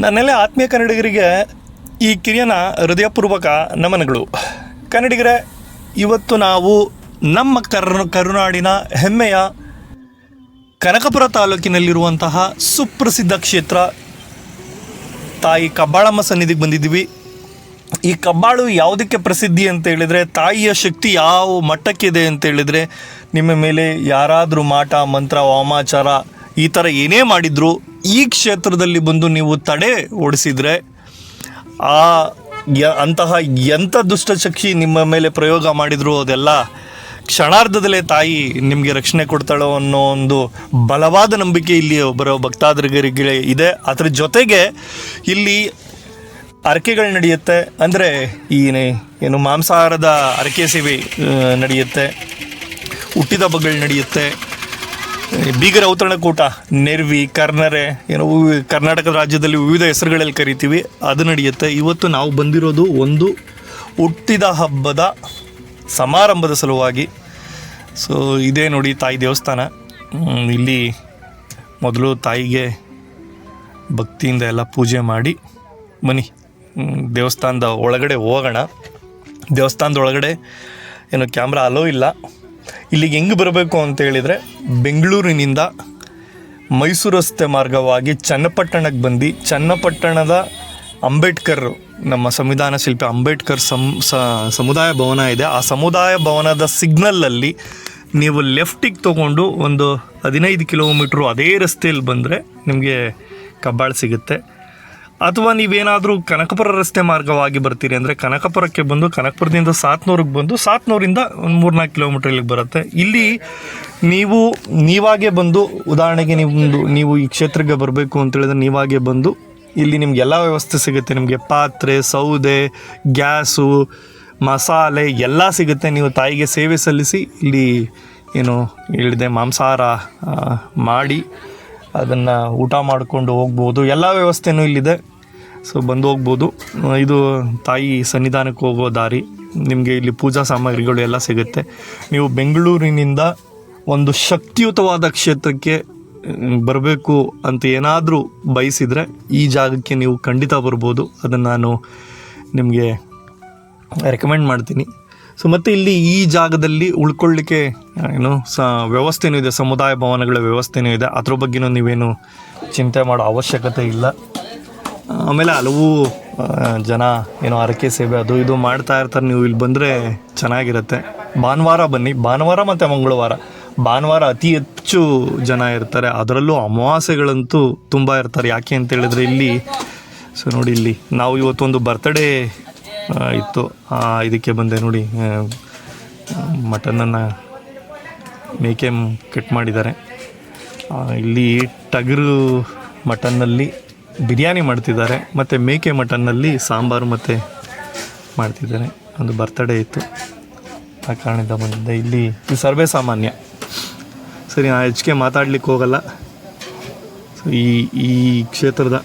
ನನ್ನೆಲ್ಲ ಆತ್ಮೀಯ ಕನ್ನಡಿಗರಿಗೆ ಈ ಕಿರಿಯನ ಹೃದಯಪೂರ್ವಕ ನಮನಗಳು. ಕನ್ನಡಿಗರೇ, ಇವತ್ತು ನಾವು ನಮ್ಮ ಕರುನಾಡಿನ ಹೆಮ್ಮೆಯ ಕನಕಪುರ ತಾಲೂಕಿನಲ್ಲಿರುವಂತಹ ಸುಪ್ರಸಿದ್ಧ ಕ್ಷೇತ್ರ ತಾಯಿ ಕಬ್ಬಾಳಮ್ಮ ಸನ್ನಿಧಿಗೆ ಬಂದಿದ್ದೀವಿ. ಈ ಕಬ್ಬಾಳು ಯಾವುದಕ್ಕೆ ಪ್ರಸಿದ್ಧಿ ಅಂತ ಹೇಳಿದರೆ, ತಾಯಿಯ ಶಕ್ತಿ ಯಾವ ಮಟ್ಟಕ್ಕಿದೆ ಅಂತ ಹೇಳಿದರೆ, ನಿಮ್ಮ ಮೇಲೆ ಯಾರಾದರೂ ಮಾಟ ಮಂತ್ರ ವಾಮಾಚಾರ ಈ ಥರ ಏನೇ ಮಾಡಿದರೂ ಈ ಕ್ಷೇತ್ರದಲ್ಲಿ ಬಂದು ನೀವು ತಡೆ ಓಡಿಸಿದರೆ ಅಂತಹ ಎಂಥ ದುಷ್ಟಶಕ್ತಿ ನಿಮ್ಮ ಮೇಲೆ ಪ್ರಯೋಗ ಮಾಡಿದ್ರು ಅದೆಲ್ಲ ಕ್ಷಣಾರ್ಧದಲ್ಲೇ ತಾಯಿ ನಿಮಗೆ ರಕ್ಷಣೆ ಕೊಡ್ತಾಳೋ ಅನ್ನೋ ಒಂದು ಬಲವಾದ ನಂಬಿಕೆ ಇಲ್ಲಿ ಬರೋ ಭಕ್ತಾದಿಗಳಿಗೆ ಇದೆ. ಅದರ ಜೊತೆಗೆ ಇಲ್ಲಿ ಹರಕೆಗಳು ನಡೆಯುತ್ತೆ. ಅಂದರೆ ಏನು ಮಾಂಸಾಹಾರದ ಹರಕೆ ಸೇವೆ ನಡೆಯುತ್ತೆ, ಹುಟ್ಟಿದ ಹಬ್ಬಗಳು ನಡೆಯುತ್ತೆ, ಬೀಗರ ಔತಣಕೂಟ, ನೆರ್ವಿ, ಕರ್ನರೆ, ಕರ್ನಾಟಕ ರಾಜ್ಯದಲ್ಲಿ ವಿವಿಧ ಹೆಸರುಗಳಲ್ಲಿ ಕರಿತೀವಿ, ಅದು ನಡೆಯುತ್ತೆ. ಇವತ್ತು ನಾವು ಬಂದಿರೋದು ಒಂದು ಹುಟ್ಟಿದ ಹಬ್ಬದ ಸಮಾರಂಭದ ಸಲುವಾಗಿ. ಸೊ ಇದೇ ನೋಡಿ ತಾಯಿ ದೇವಸ್ಥಾನ. ಇಲ್ಲಿ ಮೊದಲು ತಾಯಿಗೆ ಭಕ್ತಿಯಿಂದ ಎಲ್ಲ ಪೂಜೆ ಮಾಡಿ ಬನ್ನಿ ದೇವಸ್ಥಾನದ ಒಳಗಡೆ ಹೋಗೋಣ. ದೇವಸ್ಥಾನದ ಒಳಗಡೆ ಏನು ಕ್ಯಾಮ್ರಾ ಅಲೋ ಇಲ್ಲ. ಇಲ್ಲಿಗೆ ಹೆಂಗೆ ಬರಬೇಕು ಅಂತ ಹೇಳಿದರೆ, ಬೆಂಗಳೂರಿನಿಂದ ಮೈಸೂರು ರಸ್ತೆ ಮಾರ್ಗವಾಗಿ ಚನ್ನಪಟ್ಟಣಕ್ಕೆ ಬಂದು ಚನ್ನಪಟ್ಟಣದ ಅಂಬೇಡ್ಕರ್, ನಮ್ಮ ಸಂವಿಧಾನ ಶಿಲ್ಪಿ ಅಂಬೇಡ್ಕರ್ ಸಮುದಾಯ ಭವನ ಇದೆ. ಆ ಸಮುದಾಯ ಭವನದ ಸಿಗ್ನಲಲ್ಲಿ ನೀವು ಲೆಫ್ಟಿಗೆ ತೊಗೊಂಡು ಒಂದು 15 ಕಿಲೋಮೀಟ್ರು ಅದೇ ರಸ್ತೆಯಲ್ಲಿ ಬಂದರೆ ನಿಮಗೆ ಕಬ್ಬಾಳು ಸಿಗುತ್ತೆ. ಅಥವಾ ನೀವೇನಾದರೂ ಕನಕಪುರ ರಸ್ತೆ ಮಾರ್ಗವಾಗಿ ಬರ್ತೀರಿ ಅಂದರೆ ಕನಕಪುರಕ್ಕೆ ಬಂದು ಕನಕಪುರದಿಂದ ಸಾತ್ನೂರಿಗೆ ಬಂದು ಸಾತ್ನೂರಿಂದ ಒಂದು 3-4 ಕಿಲೋಮೀಟ್ರ್ ಇಲ್ಲಿಗೆ ಬರುತ್ತೆ. ಇಲ್ಲಿ ನೀವಾಗೇ ಬಂದು, ಉದಾಹರಣೆಗೆ ನೀವು ಈ ಕ್ಷೇತ್ರಕ್ಕೆ ಬರಬೇಕು ಅಂತೇಳಿದ್ರೆ ನೀವಾಗೇ ಬಂದು ಇಲ್ಲಿ ನಿಮ್ಗೆ ಎಲ್ಲ ವ್ಯವಸ್ಥೆ ಸಿಗುತ್ತೆ. ನಿಮಗೆ ಪಾತ್ರೆ, ಸೌದೆ, ಗ್ಯಾಸು, ಮಸಾಲೆ ಎಲ್ಲ ಸಿಗುತ್ತೆ. ನೀವು ತಾಯಿಗೆ ಸೇವೆ ಸಲ್ಲಿಸಿ ಇಲ್ಲಿ ಹೇಳಿದೆ ಮಾಂಸಾಹಾರ ಮಾಡಿ ಅದನ್ನು ಊಟ ಮಾಡಿಕೊಂಡು ಹೋಗ್ಬೋದು. ಎಲ್ಲ ವ್ಯವಸ್ಥೆನೂ ಇಲ್ಲಿದೆ. ಸೊ ಬಂದು ಹೋಗ್ಬೋದು. ಇದು ತಾಯಿ ಸನ್ನಿಧಾನಕ್ಕೆ ಹೋಗೋ ದಾರಿ. ನಿಮಗೆ ಇಲ್ಲಿ ಪೂಜಾ ಸಾಮಗ್ರಿಗಳು ಎಲ್ಲ ಸಿಗುತ್ತೆ. ನೀವು ಬೆಂಗಳೂರಿನಿಂದ ಒಂದು ಶಕ್ತಿಯುತವಾದ ಕ್ಷೇತ್ರಕ್ಕೆ ಬರಬೇಕು ಅಂತ ಏನಾದರೂ ಬಯಸಿದರೆ ಈ ಜಾಗಕ್ಕೆ ನೀವು ಖಂಡಿತ ಬರ್ಬೋದು. ಅದನ್ನು ನಾನು ನಿಮಗೆ ರೆಕಮೆಂಡ್ ಮಾಡ್ತೀನಿ. ಸೊ ಮತ್ತು ಇಲ್ಲಿ ಈ ಜಾಗದಲ್ಲಿ ಉಳ್ಕೊಳ್ಳಿಕ್ಕೆ ವ್ಯವಸ್ಥೆನೂ ಇದೆ, ಸಮುದಾಯ ಭವನಗಳ ವ್ಯವಸ್ಥೆನೂ ಇದೆ. ಅದ್ರ ಬಗ್ಗೆನೂ ನೀವೇನು ಚಿಂತೆ ಮಾಡೋ ಅವಶ್ಯಕತೆ ಇಲ್ಲ. ಆಮೇಲೆ ಹಲವು ಜನ ಹರಕೆ ಸೇವೆ ಅದು ಇದು ಮಾಡ್ತಾ ಇರ್ತಾರೆ. ನೀವು ಇಲ್ಲಿ ಬಂದರೆ ಚೆನ್ನಾಗಿರುತ್ತೆ. ಭಾನುವಾರ ಬನ್ನಿ, ಭಾನುವಾರ ಮತ್ತು ಮಂಗಳವಾರ. ಭಾನುವಾರ ಅತಿ ಹೆಚ್ಚು ಜನ ಇರ್ತಾರೆ, ಅದರಲ್ಲೂ ಅಮಾವಾಸ್ಯೆಗಳಂತೂ ತುಂಬ ಇರ್ತಾರೆ. ಯಾಕೆ ಅಂತ ಹೇಳಿದ್ರೆ ಇಲ್ಲಿ ನೋಡಿ, ಇಲ್ಲಿ ನಾವು ಇವತ್ತೊಂದು ಬರ್ತ್ಡೇ ಇತ್ತು, ಇದಕ್ಕೆ ಬಂದೆ ನೋಡಿ. ಮಟನನ್ನು ಮೇಕೆ ಕಟ್ ಮಾಡಿದ್ದಾರೆ. ಇಲ್ಲಿ ಟಗರು ಮಟನ್ನಲ್ಲಿ ಬಿರಿಯಾನಿ ಮಾಡ್ತಿದ್ದಾರೆ, ಮತ್ತು ಮೇಕೆ ಮಟನ್ನಲ್ಲಿ ಸಾಂಬಾರು ಮತ್ತು ಮಾಡ್ತಿದ್ದಾರೆ. ಒಂದು ಬರ್ತ್ಡೇ ಇತ್ತು, ಆ ಕಾರಣದಿಂದ ಬಂದಿದ್ದೆ. ಇಲ್ಲಿ ಸರ್ವೇ ಸಾಮಾನ್ಯ. ಸರಿ, ನಾನು ಹೆಚ್ಚಿಗೆ ಮಾತಾಡ್ಲಿಕ್ಕೆ ಹೋಗಲ್ಲ. ಸೊ ಈ ಕ್ಷೇತ್ರದ